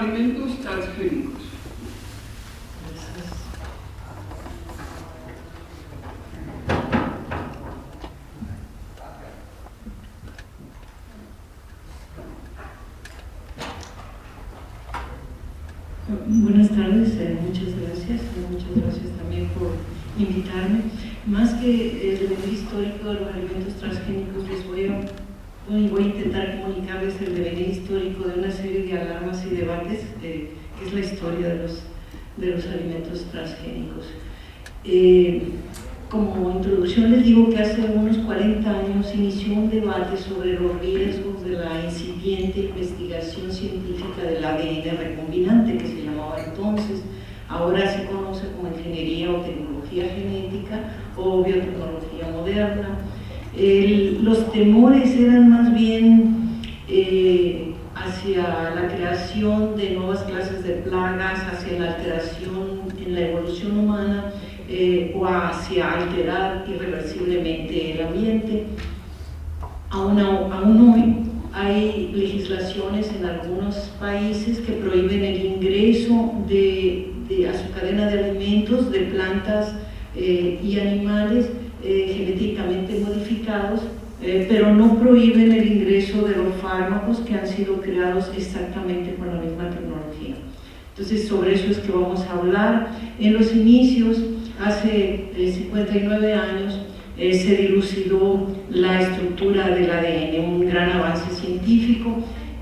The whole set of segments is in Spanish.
alimentos transgénicos. Buenas tardes, muchas gracias también por invitarme. Más que el devenir histórico de los alimentos transgénicos, voy a intentar comunicarles el devenir histórico de una serie de alarmas y debates, que es la historia de los alimentos transgénicos. Como introducción les digo que hace unos 40 años inició un debate sobre los riesgos de la incipiente investigación científica del ADN recombinante, que se llamaba entonces, ahora se conoce como ingeniería o tecnología genética o biotecnología moderna. Los temores eran más bien hacia la creación de nuevas clases de plagas, hacia la alteración en la evolución humana, o hacia alterar irreversiblemente el ambiente. Aún hoy hay legislaciones en algunos países que prohíben el ingreso a su cadena de alimentos de plantas y animales genéticamente modificados, pero no prohíben el ingreso de los fármacos que han sido creados exactamente con la misma tecnología. Entonces, sobre eso es que vamos a hablar. En los inicios, hace 59 años, se dilucidó la estructura del ADN, un gran avance científico,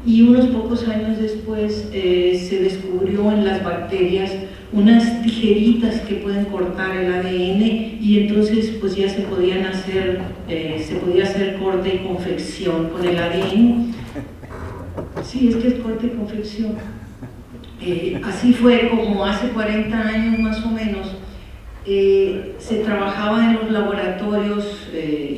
y unos pocos años después se descubrió en las bacterias unas tijeritas que pueden cortar el ADN, y entonces pues ya se podía hacer corte y confección con el ADN. Sí, es que es corte y confección. Así fue como hace 40 años más o menos se trabajaba en los laboratorios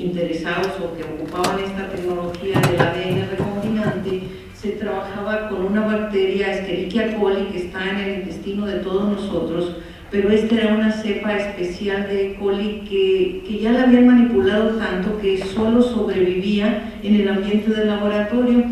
interesados o que ocupaban esta tecnología del ADN recombinante. Se trabajaba con una bacteria, Escherichia coli, que está en el intestino de todos nosotros, pero esta era una cepa especial de E. coli que ya la habían manipulado tanto que solo sobrevivía en el ambiente del laboratorio,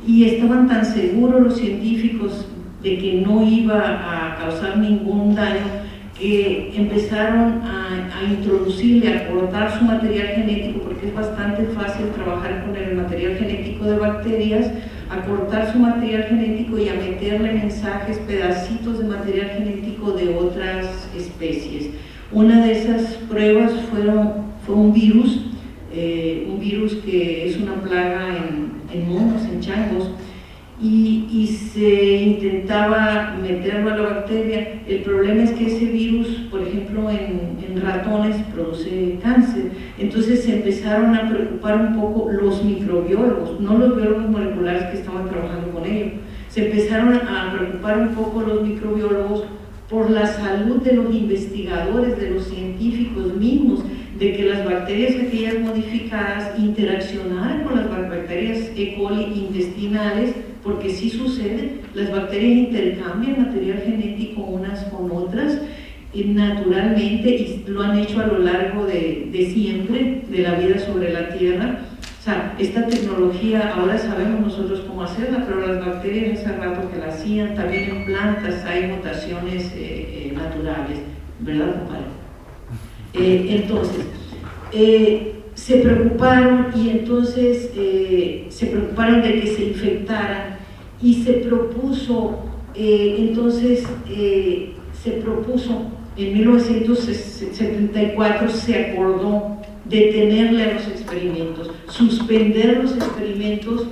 y estaban tan seguros los científicos de que no iba a causar ningún daño que empezaron a introducirle, a cortar su material genético, porque es bastante fácil trabajar con el material genético de bacterias, a cortar su material genético y a meterle mensajes, pedacitos de material genético de otras especies. Una de esas pruebas fue un virus que es una plaga en monos, en changos, y se intentaba meterlo a la bacteria. El problema es que ese virus, por ejemplo, en ratones produce cáncer. Entonces se empezaron a preocupar un poco los microbiólogos, no los biólogos moleculares que estaban trabajando con ello. Se empezaron a preocupar un poco los microbiólogos por la salud de los investigadores, de los científicos mismos, de que las bacterias aquellas modificadas interaccionaran con las bacterias E. coli intestinales, porque sí sucede, las bacterias intercambian material genético unas con otras naturalmente, y lo han hecho a lo largo de siempre, de la vida sobre la Tierra. O sea, esta tecnología ahora sabemos nosotros cómo hacerla, pero las bacterias hace rato que la hacían. También en plantas hay mutaciones naturales, ¿verdad, compadre? Entonces, se preocuparon, y entonces se preocuparon de que se infectaran, y se propuso en 1974 se acordó detenerle a los experimentos, suspender los experimentos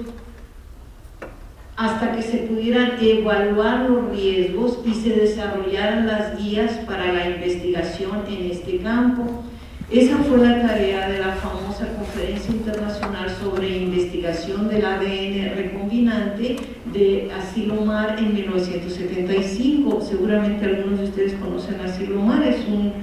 hasta que se pudieran evaluar los riesgos y se desarrollaran las guías para la investigación en este campo. Esa fue la tarea de la famosa Conferencia Internacional sobre Investigación del ADN Recombinante de Asilomar en 1975. Seguramente algunos de ustedes conocen Asilomar, es un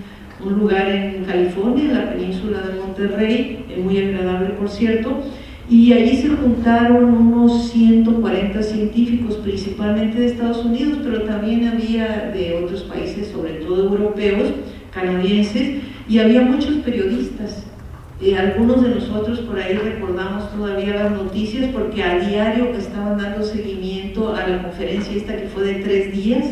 lugar en California, en la península de Monterrey, muy agradable por cierto, y allí se juntaron unos 140 científicos, principalmente de Estados Unidos, pero también había de otros países, sobre todo europeos, canadienses, y había muchos periodistas. Algunos de nosotros por ahí recordamos todavía las noticias porque a diario estaban dando seguimiento a la conferencia esta que fue de 3 días.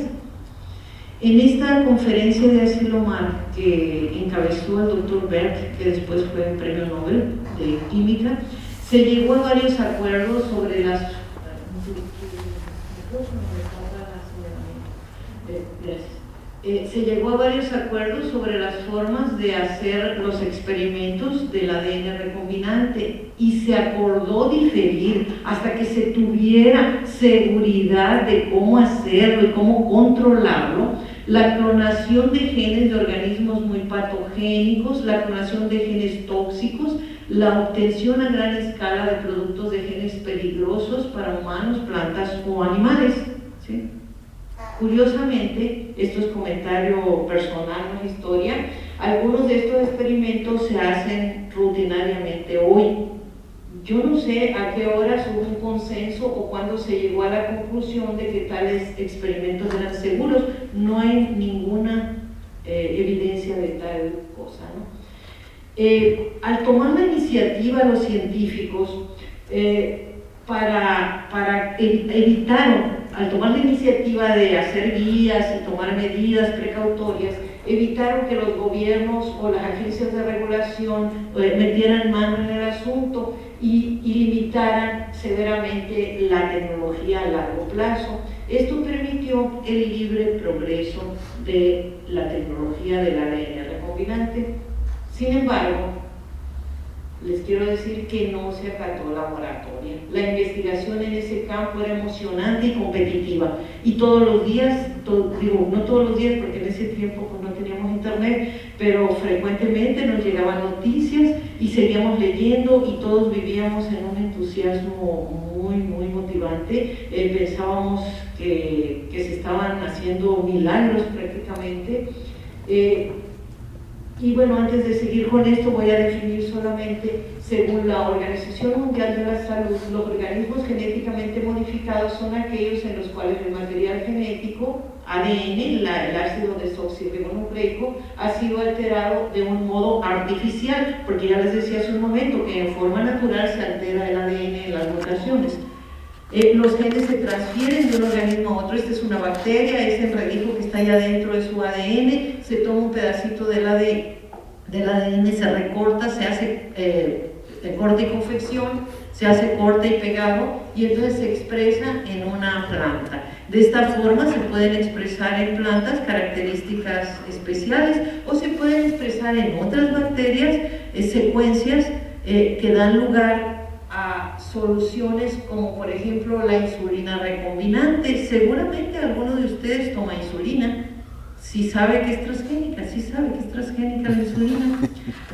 En esta conferencia de Asilomar, que encabezó el doctor Berg, que después fue premio Nobel de Química, se llegó a varios acuerdos sobre las... se llegó a varios acuerdos sobre las formas de hacer los experimentos del ADN recombinante y se acordó diferir hasta que se tuviera seguridad de cómo hacerlo y cómo controlarlo, la clonación de genes de organismos muy patogénicos, la clonación de genes tóxicos, la obtención a gran escala de productos de genes peligrosos para humanos, plantas o animales, ¿sí? Curiosamente, esto es comentario personal, no es historia, algunos de estos experimentos se hacen rutinariamente hoy. Yo no sé a qué horas hubo un consenso o cuándo se llegó a la conclusión de que tales experimentos eran seguros. No hay ninguna evidencia de tal cosa, ¿no? Al tomar la iniciativa los científicos al tomar la iniciativa de hacer guías y tomar medidas precautorias, evitaron que los gobiernos o las agencias de regulación metieran mano en el asunto y limitaran severamente la tecnología a largo plazo. Esto permitió el libre progreso de la tecnología del ADN recombinante. Sin embargo, les quiero decir que no se acató la moratoria. La investigación en ese campo era emocionante y competitiva. Y todos los días, no todos los días porque en ese tiempo pues, no teníamos internet, pero frecuentemente nos llegaban noticias y seguíamos leyendo y todos vivíamos en un entusiasmo muy, muy motivante. Pensábamos que se estaban haciendo milagros prácticamente. Y bueno, antes de seguir con esto voy a definir solamente, según la Organización Mundial de la Salud, los organismos genéticamente modificados son aquellos en los cuales el material genético, ADN, el ácido desoxirribonucleico, ha sido alterado de un modo artificial, porque ya les decía hace un momento que en forma natural se altera el ADN en las mutaciones. Los genes se transfieren de un organismo a otro. Esta es una bacteria, ese enredijo que está allá dentro de su ADN, se toma un pedacito del ADN, se recorta, se hace corte y confección, se hace corte y pegado y entonces se expresa en una planta. De esta forma se pueden expresar en plantas características especiales o se pueden expresar en otras bacterias secuencias que dan lugar a soluciones como por ejemplo la insulina recombinante. Seguramente alguno de ustedes toma insulina, si sabe que es transgénica, la insulina.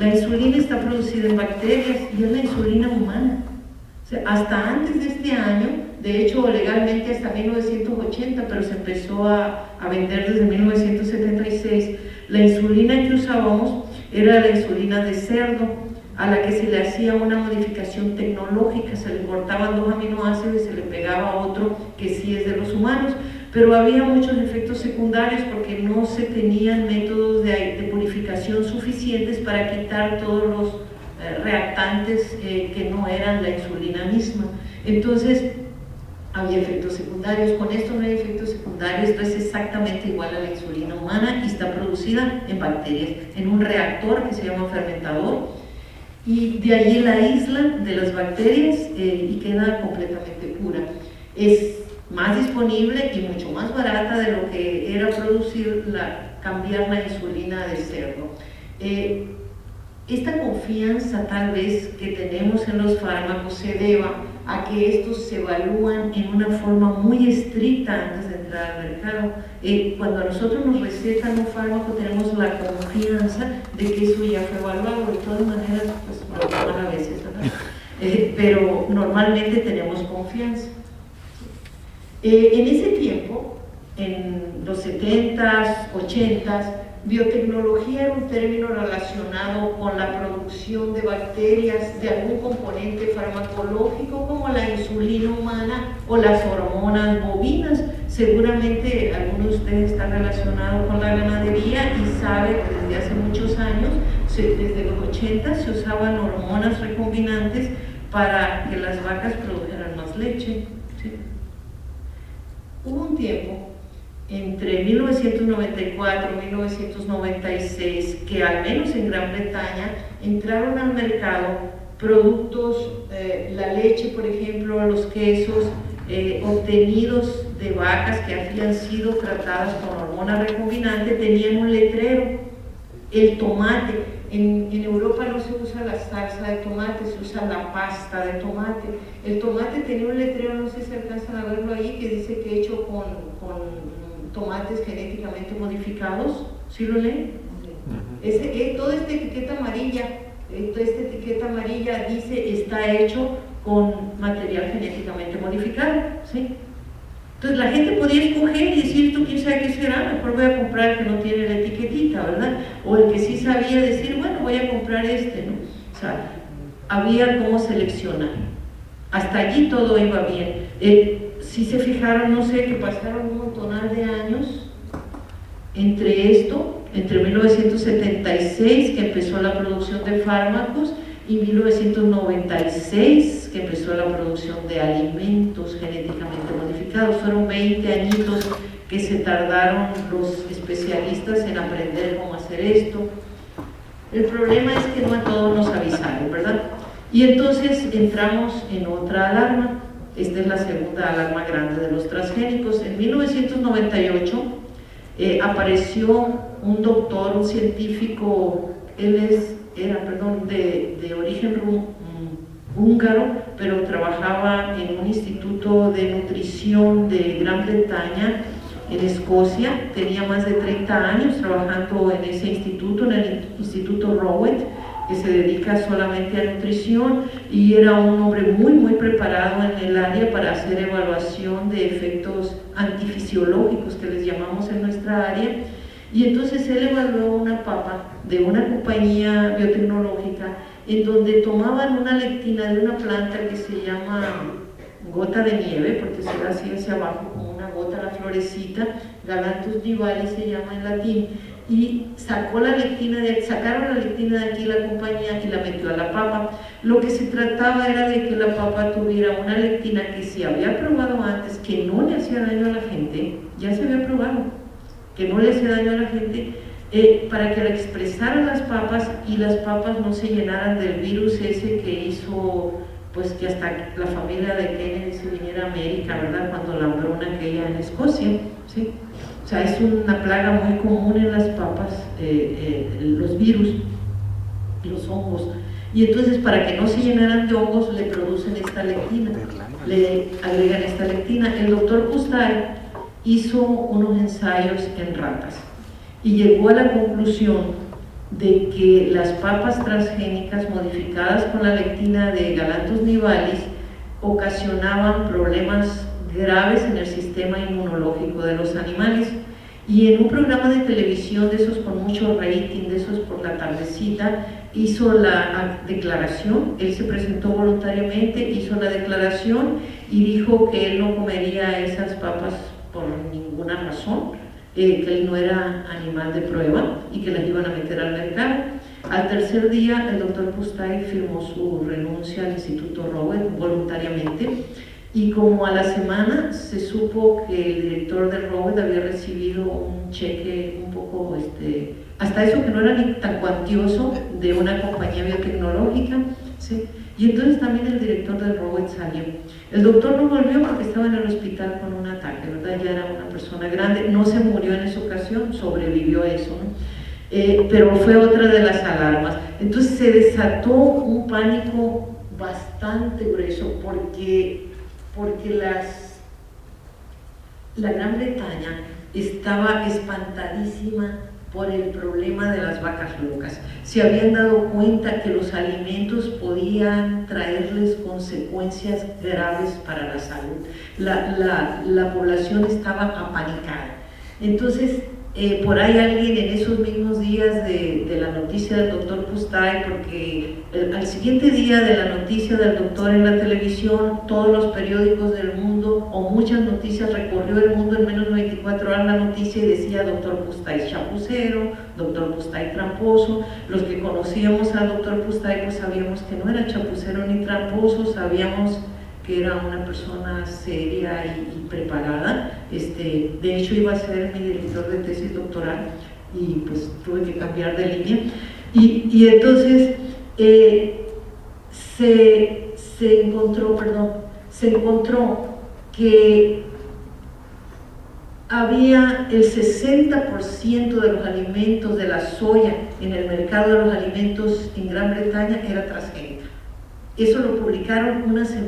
La insulina está producida en bacterias y es la insulina humana. O sea, hasta antes de este año, de hecho legalmente hasta 1980, pero se empezó a vender desde 1976, la insulina que usábamos era la insulina de cerdo, a la que se le hacía una modificación tecnológica, se le cortaban 2 aminoácidos y se le pegaba otro que sí es de los humanos, pero había muchos efectos secundarios porque no se tenían métodos de purificación suficientes para quitar todos los reactantes que no eran la insulina misma. Entonces había efectos secundarios. Con esto no hay efectos secundarios, esto es exactamente igual a la insulina humana y está producida en bacterias, en un reactor que se llama fermentador, y de allí la aíslan de las bacterias y queda completamente pura. Es más disponible y mucho más barata de lo que era cambiar la insulina de cerdo. Esta confianza tal vez que tenemos en los fármacos se deba a que estos se evalúan en una forma muy estricta antes de entrar al mercado. Cuando a nosotros nos recetan un fármaco tenemos la confianza de que eso ya fue evaluado. De todas maneras, pues lo toman a veces, ¿verdad? Pero normalmente tenemos confianza. En ese tiempo, en los 70s, 80s, biotecnología era un término relacionado con la producción de bacterias de algún componente farmacológico como la insulina humana o las hormonas bovinas. Seguramente alguno de ustedes está relacionado con la ganadería y sabe que desde hace muchos años Desde los 80 se usaban hormonas recombinantes para que las vacas produjeran más leche. ¿Sí? Hubo un tiempo entre 1994 y 1996 que al menos en Gran Bretaña entraron al mercado productos, la leche por ejemplo, los quesos obtenidos de vacas que habían sido tratadas con hormona recombinante, tenían un letrero. El tomate, en Europa no se usa la salsa de tomate, se usa la pasta de tomate. El tomate tenía un letrero, no sé si alcanzan a verlo ahí, que dice que hecho con tomates genéticamente modificados. ¿Sí lo leen? Toda esta etiqueta amarilla dice está hecho con material genéticamente modificado. ¿Sí? Entonces la gente podía escoger y decir, tú quién sabe qué será, mejor voy a comprar el que no tiene la etiquetita, ¿verdad? O el que sí sabía decir, bueno, voy a comprar este, ¿no? O sea, había cómo seleccionar. Hasta allí todo iba bien. Si se fijaron, no sé, que pasaron un montonal de años entre 1976, que empezó la producción de fármacos, y 1996, que empezó la producción de alimentos genéticamente modificados. Fueron 20 añitos que se tardaron los especialistas en aprender cómo hacer esto. El problema es que no a todos nos avisaron, ¿verdad? Y entonces entramos en otra alarma. Esta es la segunda alarma grande de los transgénicos. En 1998 apareció un doctor, un científico, era de origen húngaro, pero trabajaba en un instituto de nutrición de Gran Bretaña, en Escocia. Tenía más de 30 años trabajando en ese instituto, en el Instituto Rowett, que se dedica solamente a nutrición, y era un hombre muy preparado en el área para hacer evaluación de efectos antifisiológicos, que les llamamos en nuestra área. Y entonces él evaluó una papa de una compañía biotecnológica en donde tomaban una lectina de una planta que se llama gota de nieve, porque se da así hacia abajo como una gota la florecita, Galanthus nivalis se llama en latín, y sacaron la lectina de aquí la compañía y la metió a la papa. Lo que se trataba era de que la papa tuviera una lectina que se había probado antes, que no le hacía daño a la gente, ya se había probado, que no le hacía daño a la gente, para que la expresaran las papas y las papas no se llenaran del virus ese que hizo pues que hasta la familia de Kennedy se viniera a América, ¿verdad? Cuando la hambruna aquella en Escocia, ¿sí? O sea, es una plaga muy común en las papas, los virus, los hongos. Y entonces, para que no se llenaran de hongos, le producen esta lectina, le agregan esta lectina. El doctor Pustai hizo unos ensayos en ratas y llegó a la conclusión de que las papas transgénicas modificadas con la lectina de Galanthus nivalis ocasionaban problemas graves en el sistema inmunológico de los animales. Y en un programa de televisión de esos con mucho rating, de esos por la tardecita, hizo la declaración. Él se presentó voluntariamente, hizo la declaración y dijo que él no comería esas papas por ninguna razón, que él no era animal de prueba y que las iban a meter al mercado. Al tercer día, el doctor Pustai firmó su renuncia al Instituto Rowett voluntariamente, y como a la semana se supo que el director de Rowett había recibido un cheque un poco, hasta eso que no era ni tan cuantioso, de una compañía biotecnológica, ¿sí? Y entonces también el director de Rowett salió. El doctor no volvió porque estaba en el hospital con un ataque, ¿verdad? Ya era una persona grande, no se murió en esa ocasión, sobrevivió a eso, ¿no? Pero fue otra de las alarmas. Entonces se desató un pánico bastante grueso porque la Gran Bretaña estaba espantadísima por el problema de las vacas locas. Se habían dado cuenta que los alimentos podían traerles consecuencias graves para la salud. La población estaba apanicada. Entonces, Por ahí alguien en esos mismos días de la noticia del doctor Pustay, porque al siguiente día de la noticia del doctor en la televisión, todos los periódicos del mundo o muchas noticias, recorrió el mundo en menos de 24 horas la noticia y decía doctor Pustay chapucero, doctor Pustay tramposo. Los que conocíamos al doctor Pustay pues sabíamos que no era chapucero ni tramposo, sabíamos que era una persona seria y preparada. De hecho iba a ser mi director de tesis doctoral y pues tuve que cambiar de línea. Y entonces se encontró que había el 60% de los alimentos de la soya en el mercado de los alimentos en Gran Bretaña era transgénica. Eso lo publicaron menos de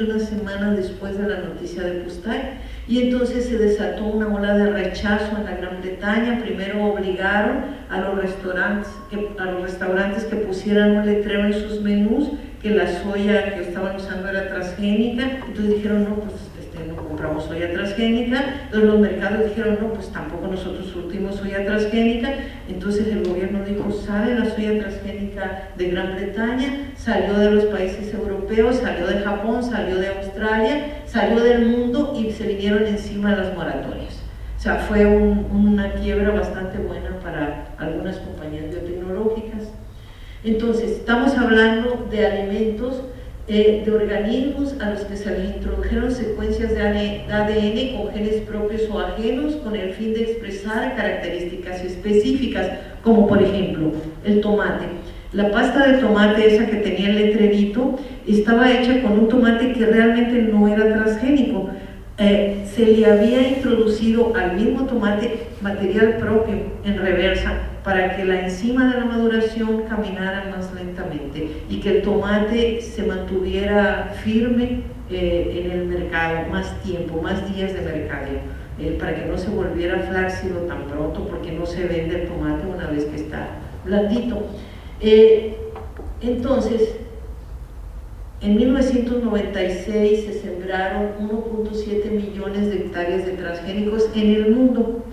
una semana después de la noticia de Pustay, y entonces se desató una ola de rechazo en la Gran Bretaña. Primero obligaron a los restaurantes que pusieran un letrero en sus menús que la soya que estaban usando era transgénica. Entonces dijeron, no, pues no compramos soya transgénica. Entonces los mercados dijeron, no, pues tampoco nosotros surtimos soya transgénica. Entonces el gobierno dijo, sale la soya transgénica de Gran Bretaña, salió de los países europeos, salió de Japón, salió de Australia, salió del mundo, y se vinieron encima las moratorias. O sea, fue una quiebra bastante buena para algunas compañías biotecnológicas. Entonces, estamos hablando de alimentos, de organismos a los que se les introdujeron secuencias de ADN con genes propios o ajenos con el fin de expresar características específicas, como por ejemplo el tomate. La pasta de tomate esa que tenía el letrerito estaba hecha con un tomate que realmente no era transgénico. Se le había introducido al mismo tomate material propio en reversa para que la enzima de la maduración caminara más lentamente y que el tomate se mantuviera firme en el mercado más tiempo, más días de mercadeo, para que no se volviera flácido tan pronto, porque no se vende el tomate una vez que está blandito. Entonces, en 1996 se sembraron 1.7 millones de hectáreas de transgénicos en el mundo.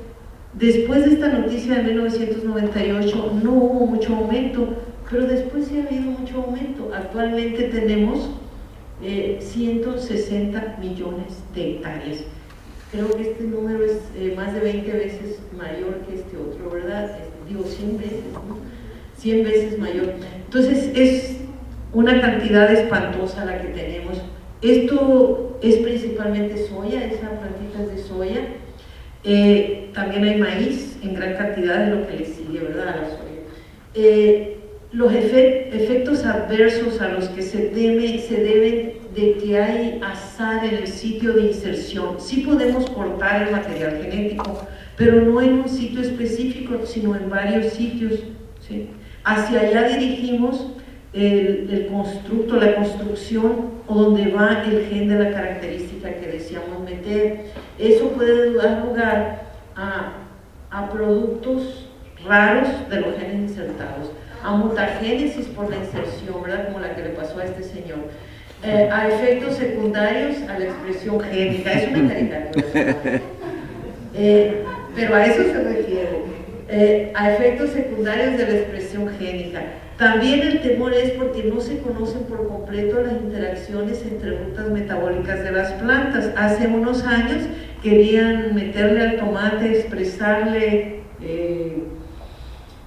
Después de esta noticia de 1998 no hubo mucho aumento, pero después sí ha habido mucho aumento. Actualmente tenemos 160 millones de hectáreas. Creo que este número es más de 20 veces mayor que este otro, ¿verdad? Digo 100 veces, ¿no? 100 veces mayor. Entonces es una cantidad espantosa la que tenemos. Esto es principalmente soya, esas plantitas de soya. También hay maíz en gran cantidad, de lo que le sigue, ¿verdad?, a la soya. Los efectos adversos a los que se deben de que hay azar en el sitio de inserción. Sí podemos cortar el material genético, pero no en un sitio específico, sino en varios sitios, ¿sí? Hacia allá dirigimos el constructo, la construcción, o donde va el gen de la característica que deseamos meter. Eso puede dar lugar a productos raros de los genes insertados, a mutagénesis por la inserción, ¿verdad?, como la que le pasó a este señor, a efectos secundarios a la expresión génica. Es una caricatura, pero a eso se refiere, a efectos secundarios de la expresión génica. También el temor es porque no se conocen por completo las interacciones entre rutas metabólicas de las plantas. Hace unos años querían meterle al tomate, expresarle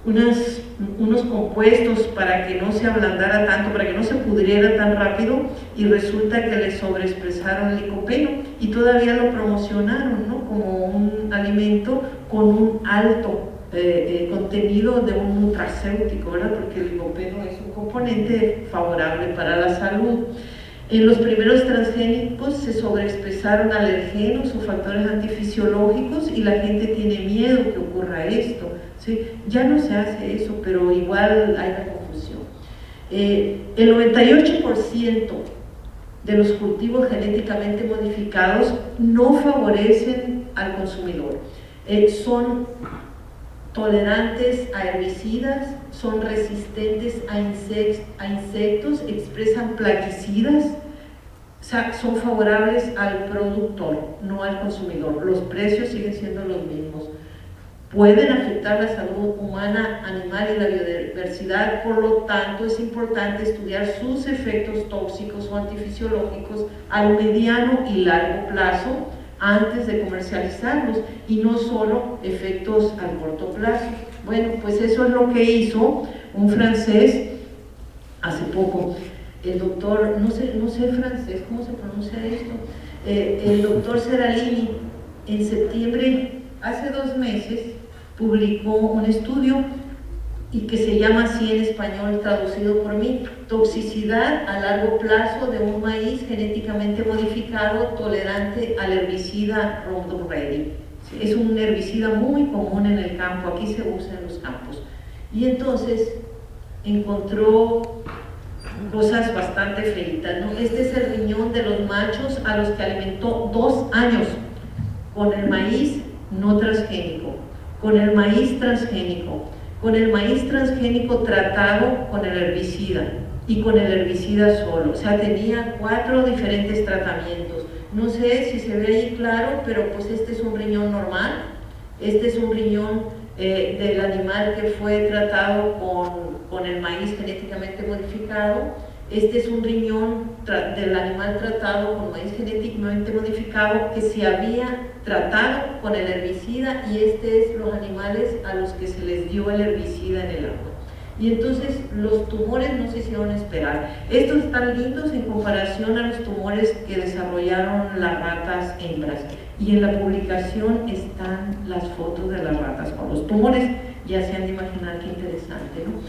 unos compuestos para que no se ablandara tanto, para que no se pudriera tan rápido, y resulta que le sobreexpresaron licopeno y todavía lo promocionaron, ¿no?, como un alimento con un alto contenido de un nutracéutico, ¿verdad?, porque el licopeno es un componente favorable para la salud. En los primeros transgénicos se sobreexpresaron alergenos o factores antifisiológicos y la gente tiene miedo que ocurra esto, ¿sí? Ya no se hace eso, pero igual hay la confusión. El 98% de los cultivos genéticamente modificados no favorecen al consumidor. Son tolerantes a herbicidas, son resistentes a insectos, expresan plaguicidas, o sea, son favorables al productor, no al consumidor. Los precios siguen siendo los mismos. pueden afectar la salud humana, animal y la biodiversidad. Por lo tanto, es importante estudiar sus efectos tóxicos o antifisiológicos al mediano y largo plazo antes de comercializarlos, y no solo efectos al corto plazo. Bueno, pues eso es lo que hizo un francés hace poco, el doctor, no sé francés, ¿cómo se pronuncia esto? El doctor Seralini, en septiembre, hace 2 meses, publicó un estudio y que se llama así en español, traducido por mí: toxicidad a largo plazo de un maíz genéticamente modificado tolerante al herbicida Roundup Ready. Es un herbicida muy común en el campo, aquí se usa en los campos. Y entonces encontró cosas bastante feitas, ¿no? Este es el riñón de los machos a los que alimentó 2 años con el maíz no transgénico, con el maíz transgénico, con el maíz transgénico tratado con el herbicida y con el herbicida solo. O sea, tenía 4 diferentes tratamientos. No sé si se ve ahí claro, pero pues este es un riñón normal, este es un riñón del animal que fue tratado con el maíz genéticamente modificado. Este es un riñón del animal tratado con maíz genéticamente modificado que se había tratado con el herbicida, y este es los animales a los que se les dio el herbicida en el agua. Y entonces los tumores no se hicieron esperar. Estos están lindos en comparación a los tumores que desarrollaron las ratas hembras. Y en la publicación están las fotos de las ratas con los tumores. Ya se han de imaginar qué interesante, ¿no?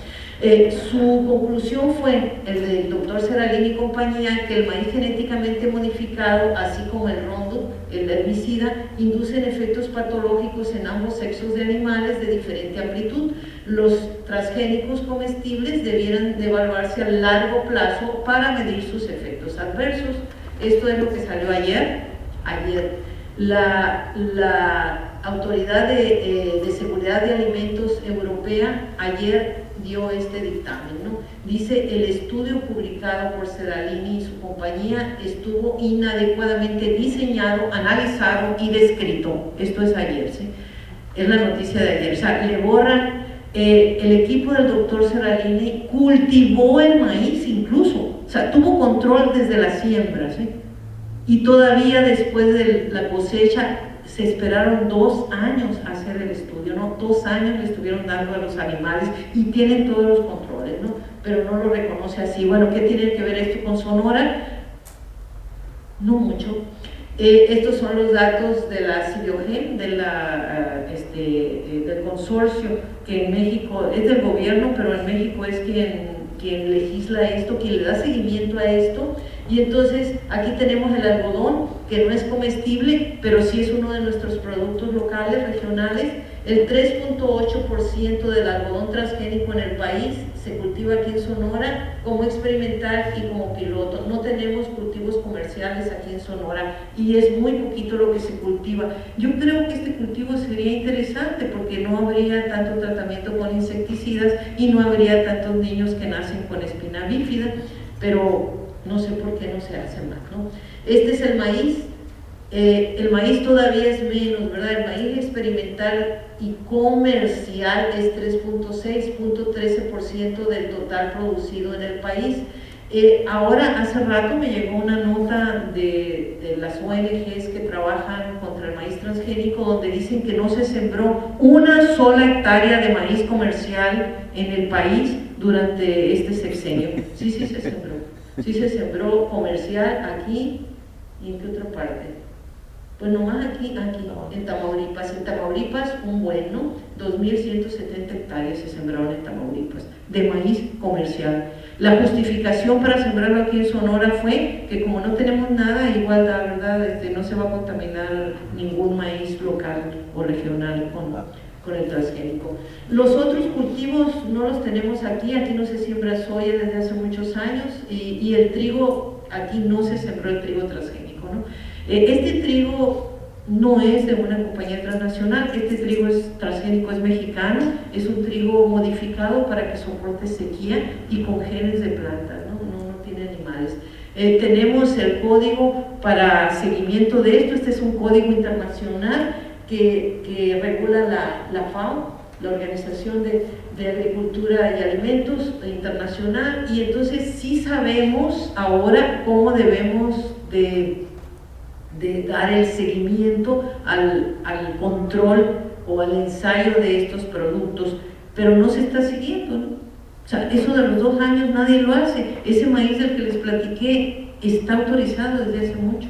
Su conclusión fue, el del doctor Seralini y compañía, que el maíz genéticamente modificado, así como el Roundup, el herbicida, inducen efectos patológicos en ambos sexos de animales de diferente amplitud. Los transgénicos comestibles debieran de evaluarse a largo plazo para medir sus efectos adversos. Esto es lo que salió ayer. La Autoridad de Seguridad de Alimentos Europea ayer dio este dictamen, ¿no? Dice: el estudio publicado por Seralini y su compañía estuvo inadecuadamente diseñado, analizado y descrito. Esto es ayer, ¿sí? Es la noticia de ayer. O sea, le borran. El equipo del doctor Seralini cultivó el maíz incluso, o sea, tuvo control desde la siembra, ¿sí? Y todavía después de la cosecha se esperaron 2 años a hacer el estudio, ¿no? 2 años le estuvieron dando a los animales y tienen todos los controles, ¿no? Pero no lo reconoce así. Bueno, ¿qué tiene que ver esto con Sonora? No mucho. Estos son los datos de la Siliogen, del consorcio, que en México es del gobierno, pero en México es quien legisla esto, quien le da seguimiento a esto. Y entonces aquí tenemos el algodón, que no es comestible, pero sí es uno de nuestros productos locales, regionales. El 3.8% del algodón transgénico en el país se cultiva aquí en Sonora como experimental y como piloto. No tenemos cultivos comerciales aquí en Sonora y es muy poquito lo que se cultiva. Yo creo que este cultivo sería interesante porque no habría tanto tratamiento con insecticidas y no habría tantos niños que nacen con espina bífida, pero no sé por qué no se hace más, ¿no? Este es el maíz. El maíz todavía es menos, ¿verdad? El maíz experimental y comercial es 3.13% del total producido en el país. Ahora, hace rato me llegó una nota de las ONGs que trabajan contra el maíz transgénico, donde dicen que no se sembró una sola hectárea de maíz comercial en el país durante este sexenio. Sí se sembró. Sí se sembró comercial aquí y en qué otra parte. Pues nomás aquí, en Tamaulipas. En Tamaulipas, un bueno, 2.170 hectáreas se sembraron en Tamaulipas, de maíz comercial. La justificación para sembrarlo aquí en Sonora fue que como no tenemos nada, igual la verdad, no se va a contaminar ningún maíz local o regional con el transgénico. Los otros cultivos no los tenemos aquí no se siembra soya desde hace muchos años y el trigo, aquí no se sembró el trigo transgénico, ¿no? Este trigo no es de una compañía transnacional, este trigo transgénico es mexicano, es un trigo modificado para que soporte sequía y con genes de plantas, no tiene animales. Tenemos el código para seguimiento de esto, este es un código internacional que regula la FAO, la Organización de Agricultura y Alimentos Internacional, y entonces sí sabemos ahora cómo debemos de dar el seguimiento al control o al ensayo de estos productos, pero no se está siguiendo, ¿no? O sea, eso de los 2 años nadie lo hace. Ese maíz del que les platiqué está autorizado desde hace mucho.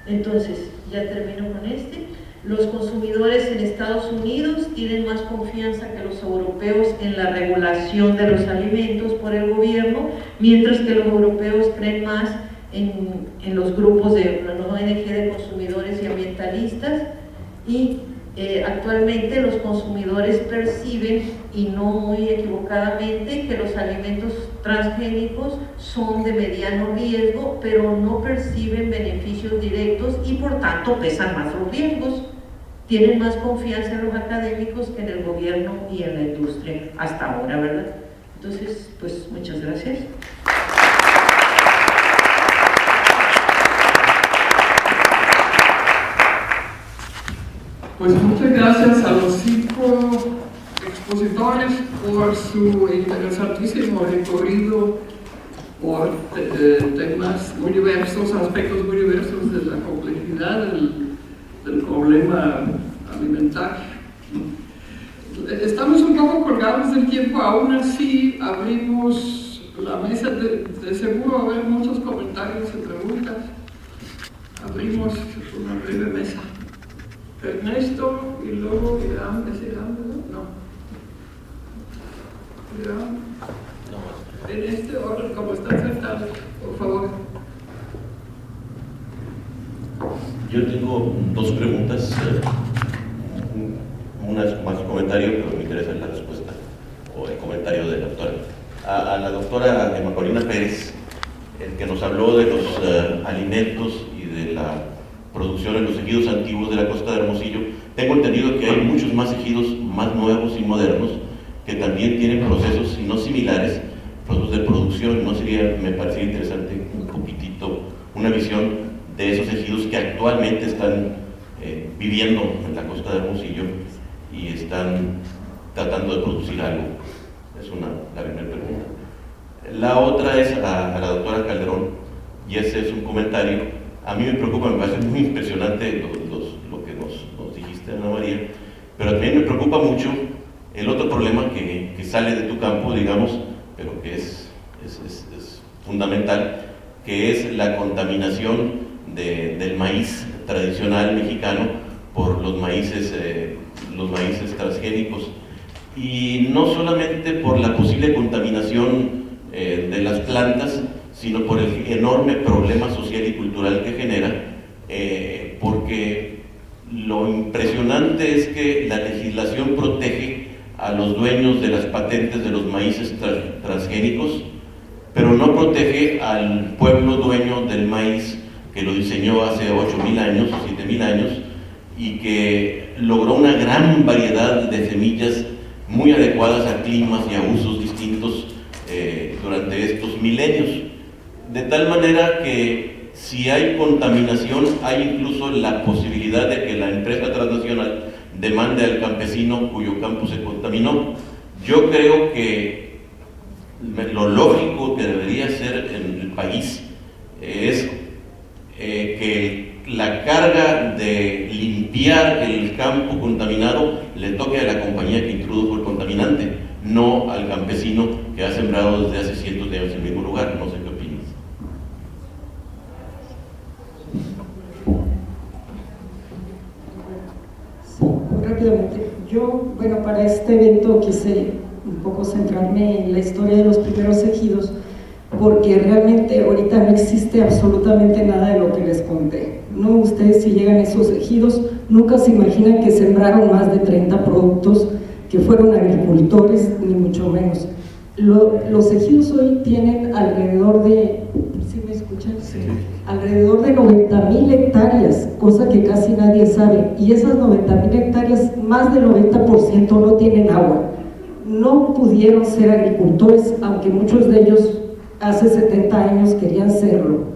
Entonces, ya termino con este. Los consumidores en Estados Unidos tienen más confianza que los europeos en la regulación de los alimentos por el gobierno, mientras que los europeos creen más en los grupos de la ONG de consumidores y ambientalistas, y actualmente los consumidores perciben, y no muy equivocadamente, que los alimentos transgénicos son de mediano riesgo, pero no perciben beneficios directos y por tanto pesan más los riesgos. Tienen más confianza en los académicos que en el gobierno y en la industria hasta ahora, ¿verdad? Entonces, pues muchas gracias. Pues muchas gracias a los 5 expositores por su interesantísimo recorrido por temas muy diversos, aspectos muy diversos de la complejidad del problema alimentario. Estamos un poco colgados del tiempo, aún así abrimos la mesa, de seguro va a haber muchos comentarios y preguntas. Abrimos una breve mesa. Ernesto y luego Irán, ¿es Irán? No. Irán. En este orden, como están sentados, por favor. Yo tengo 2 preguntas, una es más un comentario, pero me interesa la respuesta o el comentario de la doctora. A la doctora Emma Corina Pérez, el que nos habló de los alimentos y de la producción en los ejidos antiguos de la costa de Hermosillo. Tengo entendido que hay muchos más ejidos más nuevos y modernos que también tienen procesos, si no similares, procesos de producción. ¿No sería, me parece interesante, un poquitito una visión de esos ejidos que actualmente están viviendo en la costa de Hermosillo y están tratando de producir algo? Es la primera pregunta. La otra es a la doctora Calderón, y ese es un comentario. A mí me preocupa, me parece muy impresionante lo que nos dijiste, Ana María, pero también me preocupa mucho el otro problema que sale de tu campo, digamos, pero que es fundamental, que es la contaminación del maíz tradicional mexicano por los maíces transgénicos, y no solamente por la posible contaminación de las plantas, sino por el enorme problema social y cultural que genera, porque lo impresionante es que la legislación protege a los dueños de las patentes de los maíces transgénicos, pero no protege al pueblo dueño del maíz que lo diseñó hace 8.000 años, 7.000 años, y que logró una gran variedad de semillas muy adecuadas a climas y a usos distintos durante estos milenios. De tal manera que si hay contaminación, hay incluso la posibilidad de que la empresa transnacional demande al campesino cuyo campo se contaminó. Yo creo que lo lógico que debería ser en el país es que la carga de limpiar el campo contaminado le toque a la compañía que introdujo el contaminante, no al campesino que ha sembrado desde hace cientos de años en el mismo lugar. No sé qué opinas. Rápidamente, yo, para este evento quise un poco centrarme en la historia de los primeros ejidos, porque realmente ahorita no existe absolutamente nada de lo que les conté. No, ustedes si llegan a esos ejidos, nunca se imaginan que sembraron más de 30 productos, que fueron agricultores, ni mucho menos. Los ejidos hoy tienen alrededor de, ¿sí me escuchan? Sí. Alrededor de 90,000 hectáreas, cosa que casi nadie sabe, y esas 90,000 hectáreas, más del 90% no tienen agua. No pudieron ser agricultores, aunque muchos de ellos hace 70 años querían serlo.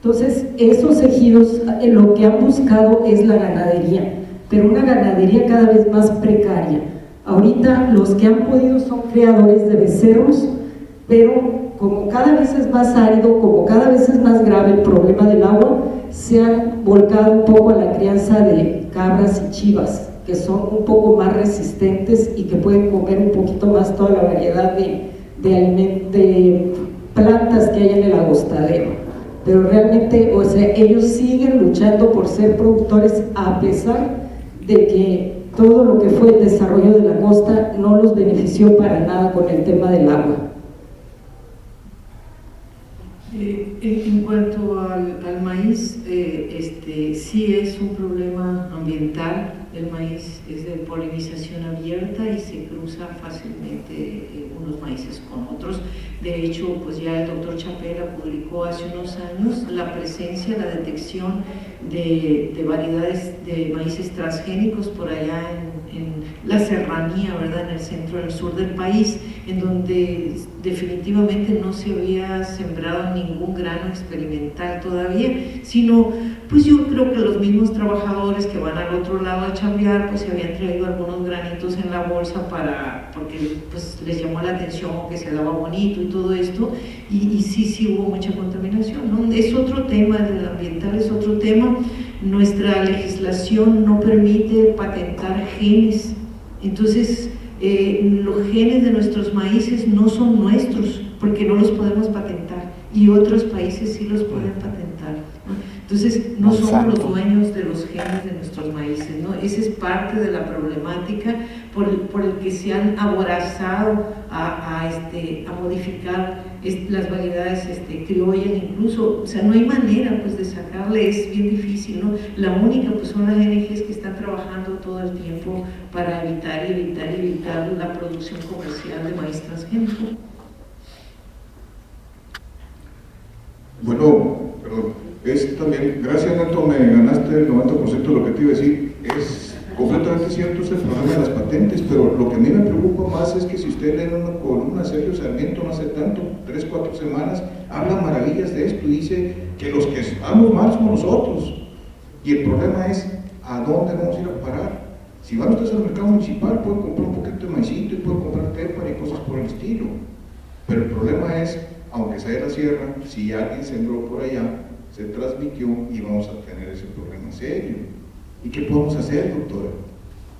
Entonces, esos ejidos lo que han buscado es la ganadería, pero una ganadería cada vez más precaria. Ahorita los que han podido son criadores de becerros, pero como cada vez es más árido, como cada vez es más grave el problema del agua, se han volcado un poco a la crianza de cabras y chivas, que son un poco más resistentes y que pueden comer un poquito más toda la variedad de plantas que hay en el agostadero. Pero realmente, o sea, ellos siguen luchando por ser productores a pesar de que todo lo que fue el desarrollo de la costa no los benefició para nada con el tema del agua. En cuanto al maíz, sí es un problema ambiental. El maíz es de polinización abierta y se cruza fácilmente unos maíces con otros. De hecho, pues ya el doctor Chapela publicó hace unos años la presencia, la detección de variedades de maíces transgénicos por allá en la serranía, ¿verdad?, en el centro, en el sur del país, en donde definitivamente no se había sembrado ningún grano experimental todavía, sino pues yo creo que los mismos trabajadores que van al otro lado a chambear, pues se habían traído algunos granitos en la bolsa porque pues les llamó la atención que se daba bonito y todo esto, y sí hubo mucha contaminación, ¿no? Es otro tema, el ambiental es otro tema. Nuestra legislación no permite patentar genes, entonces los genes de nuestros maíces no son nuestros porque no los podemos patentar, y otros países sí los pueden patentar, ¿no? Entonces no somos los dueños de los genes de nuestros maíces, ¿no? Esa es parte de la problemática por el que se han aborazado a modificar las variedades criollas incluso. O sea, no hay manera pues de sacarle, es bien difícil, ¿no? La única pues son las ONGs que están trabajando todo el tiempo para evitar la producción comercial de maíz transgénico. Bueno, perdón. Es también, gracias Neto, me ganaste el 90% de lo que te iba a decir. Es completamente cierto, es el problema de las patentes, pero lo que a mí me preocupa más es que si usted lee una columna, Sergio Sarmiento, no hace tanto, 3-4 semanas, habla maravillas de esto y dice que los que estamos mal somos nosotros. Y el problema es, ¿a dónde vamos a ir a parar? Si van ustedes al mercado municipal, pueden comprar un poquito de maicito y pueden comprar tépara y cosas por el estilo. Pero el problema es, aunque sea de la sierra, si alguien sembró por allá, se transmitió y vamos a tener ese problema serio. ¿Y qué podemos hacer, doctora?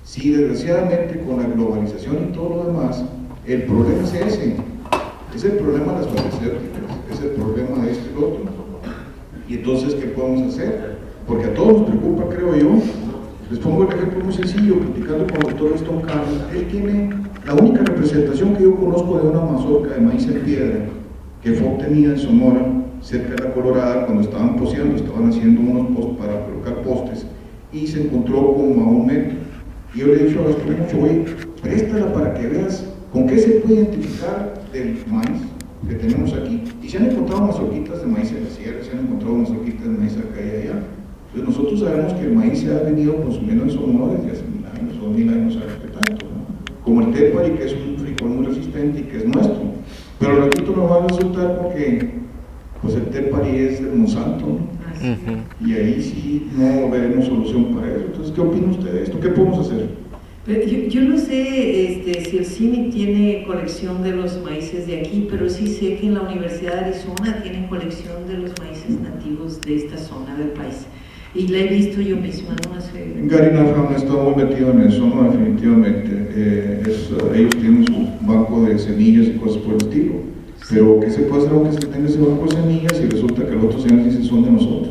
Si desgraciadamente con la globalización y todo lo demás, el problema es ese, es el problema de las farmacéuticas, es el problema de este y lo otro. Y entonces, ¿qué podemos hacer? Porque a todos nos preocupa, creo yo. Les pongo el ejemplo muy sencillo, platicando con el doctor Winston Carlos. Él tiene la única representación que yo conozco de una mazorca de maíz en piedra que fue obtenida en Sonora, cerca de la Colorada, cuando estaban poseando, estaban haciendo unos postes para colocar postes, y se encontró como a 1 metro. Y yo le he dicho a Gastón mucho, oye, préstala para que veas con qué se puede identificar del maíz que tenemos aquí. Y se han encontrado mazorquitas de maíz en la sierra, se han encontrado mazorquitas de maíz acá y allá. Entonces nosotros sabemos que el maíz se ha venido consumiendo en Sonora desde hace 1000 años, o 2000 años, ¿sabes qué tanto? ¿No? Como el tépari, que es un frijol muy resistente y que es nuestro. Pero al ratito nos va a resultar porque pues el tépari es del Monsanto, ¿no? Y ahí sí no veremos solución para eso. Entonces, ¿qué opina usted de esto? ¿Qué podemos hacer? Yo no sé si el CIMI tiene colección de los maíces de aquí, pero sí sé que en la Universidad de Arizona tienen colección de los maíces nativos de esta zona del país. Y la he visto yo misma, ¿no? Gary Nafram está muy metido en eso, ¿no? Definitivamente. Ellos tienen su banco de semillas y cosas por el estilo. Pero ¿qué se puede hacer aunque se tenga ese banco de semillas y resulta que los otros señores dicen son de nosotros?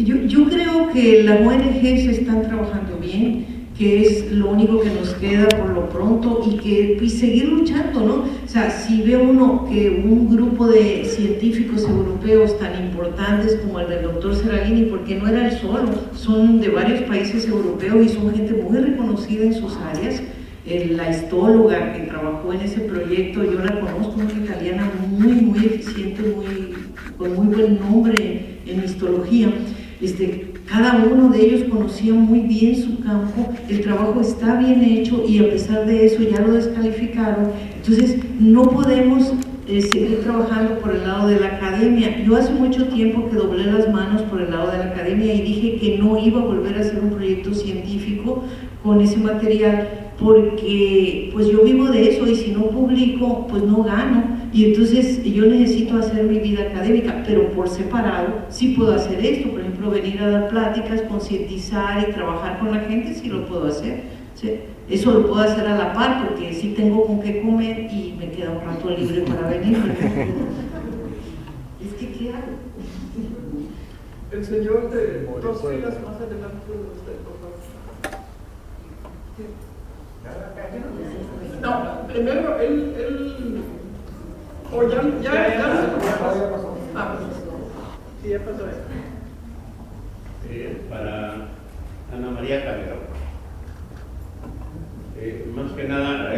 Yo creo que las ONGs están trabajando bien, que es lo único que nos queda por lo pronto, y seguir luchando, ¿no? O sea, si ve uno que un grupo de científicos europeos tan importantes como el del doctor Seralini, porque no era el solo, son de varios países europeos y son gente muy reconocida en sus áreas. La históloga que trabajó en ese proyecto, yo la conozco, una italiana muy eficiente, con muy buen nombre en histología. Cada uno de ellos conocía muy bien su campo, el trabajo está bien hecho y a pesar de eso ya lo descalificaron. Entonces no podemos seguir trabajando por el lado de la academia. Yo hace mucho tiempo que doblé las manos por el lado de la academia y dije que no iba a volver a hacer un proyecto científico con ese material, porque pues yo vivo de eso y si no publico pues no gano, y entonces yo necesito hacer mi vida académica, pero por separado sí puedo hacer esto, por ejemplo venir a dar pláticas, concientizar y trabajar con la gente, sí lo puedo hacer, ¿sí? Eso lo puedo hacer a la par porque sí tengo con qué comer y me queda un rato libre para venir. Es que ¿qué hago? El señor de dos filas más adelante de usted, por favor. No, primero él o ya pasó. Ah, sí, ya pasó eso. Para Ana María Calderón. Más que nada,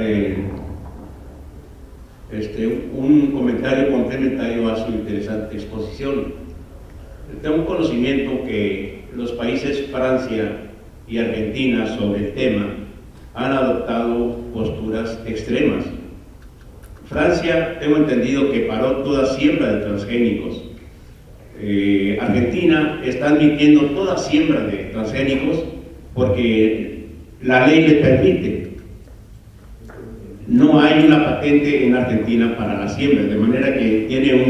un comentario complementario a su interesante exposición. Tengo un conocimiento que los países Francia y Argentina sobre el tema han adoptado posturas extremas. Francia, tengo entendido que paró toda siembra de transgénicos. Argentina está admitiendo toda siembra de transgénicos porque la ley le permite. No hay una patente en Argentina para la siembra, de manera que tiene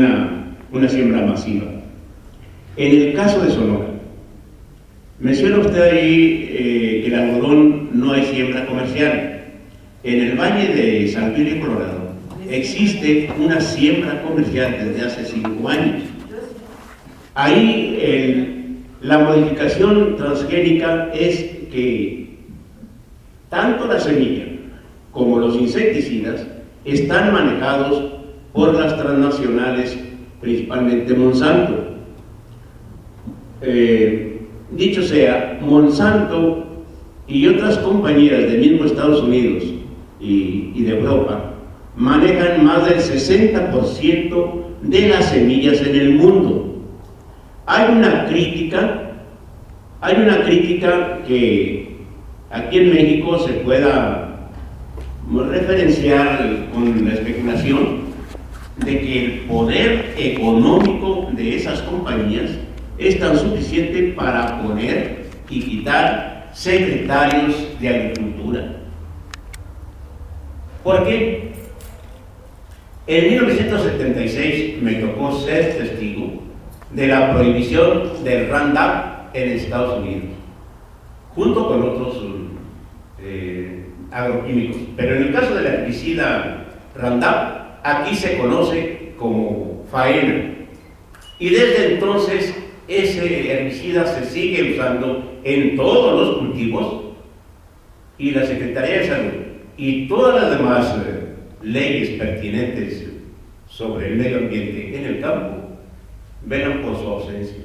una siembra masiva. En el caso de Sonora, menciona usted ahí que el algodón no hay siembra comercial. En el Valle de San Luis, Colorado, existe una siembra comercial desde hace 5 años. Ahí la modificación transgénica es que tanto la semilla como los insecticidas están manejados por las transnacionales, principalmente Monsanto. Dicho sea, Monsanto y otras compañías del mismo Estados Unidos y de Europa manejan más del 60% de las semillas en el mundo. Hay una crítica que aquí en México se pueda referenciar con la especulación de que el poder económico de esas compañías es tan suficiente para poner y quitar secretarios de Agricultura. ¿Por qué? En 1976 me tocó ser testigo de la prohibición del Roundup en Estados Unidos, junto con otros agroquímicos. Pero en el caso del herbicida Roundup, aquí se conoce como faena. Y desde entonces ese herbicida se sigue usando en todos los cultivos, y la Secretaría de Salud y todas las demás leyes pertinentes sobre el medio ambiente en el campo velan por su ausencia.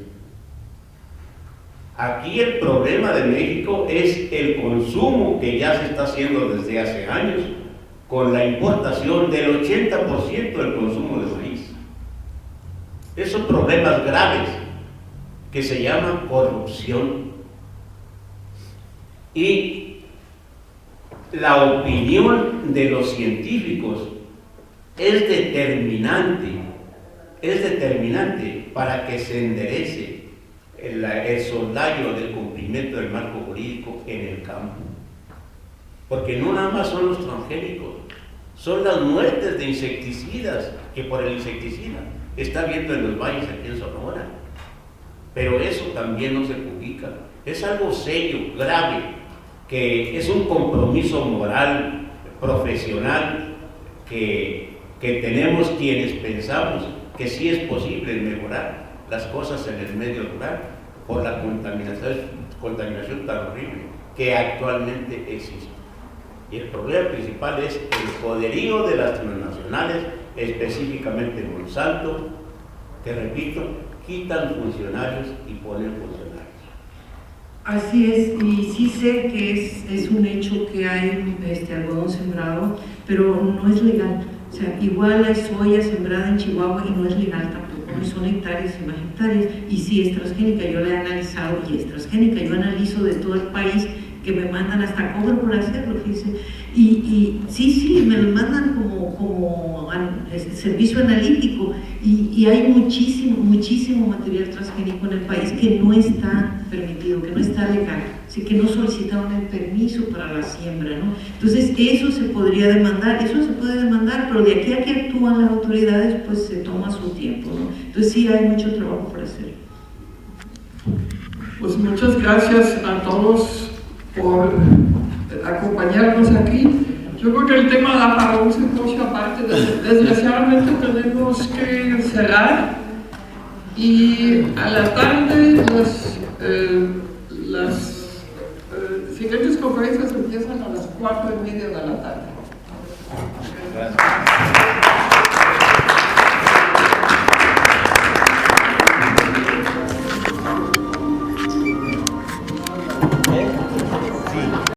Aquí el problema de México es el consumo que ya se está haciendo desde hace años, con la importación del 80% del consumo de maíz. Esos problemas graves que se llaman corrupción. Y la opinión de los científicos es determinante para que se enderece el soslayo del cumplimiento del marco jurídico en el campo. Porque no nada más son los transgénicos, son las muertes de insecticidas, que por el insecticida está habiendo en los valles aquí en Sonora. Pero eso también no se publica. Es algo serio, grave, que es un compromiso moral, profesional, que tenemos quienes pensamos que sí es posible mejorar las cosas en el medio rural por la contaminación tan horrible que actualmente existe. Y el problema principal es el poderío de las transnacionales, específicamente Monsanto, que repito, quitan funcionarios y ponen funcionarios. Así es, y sí sé que es un hecho que hay algodón sembrado, pero no es legal. O sea, igual hay soya sembrada en Chihuahua y no es legal tampoco, son hectáreas y más hectáreas, y sí es transgénica, yo la he analizado y es transgénica. Yo analizo de todo el país que me mandan hasta cobro por hacerlo, fíjense. Y sí, me lo mandan como servicio analítico, y hay muchísimo material transgénico en el país que no está permitido, que no está legal, así que no solicitaron el permiso para la siembra, ¿no? Entonces eso se podría demandar, pero de aquí a que actúan las autoridades, pues se toma su tiempo, ¿no? Entonces sí hay mucho trabajo por hacer. Pues muchas gracias a todos por acompañarnos aquí. Yo creo que el tema da para un simposio aparte. Desgraciadamente tenemos que cerrar, y a la tarde las siguientes conferencias empiezan a las 4:30 de la tarde. Gracias.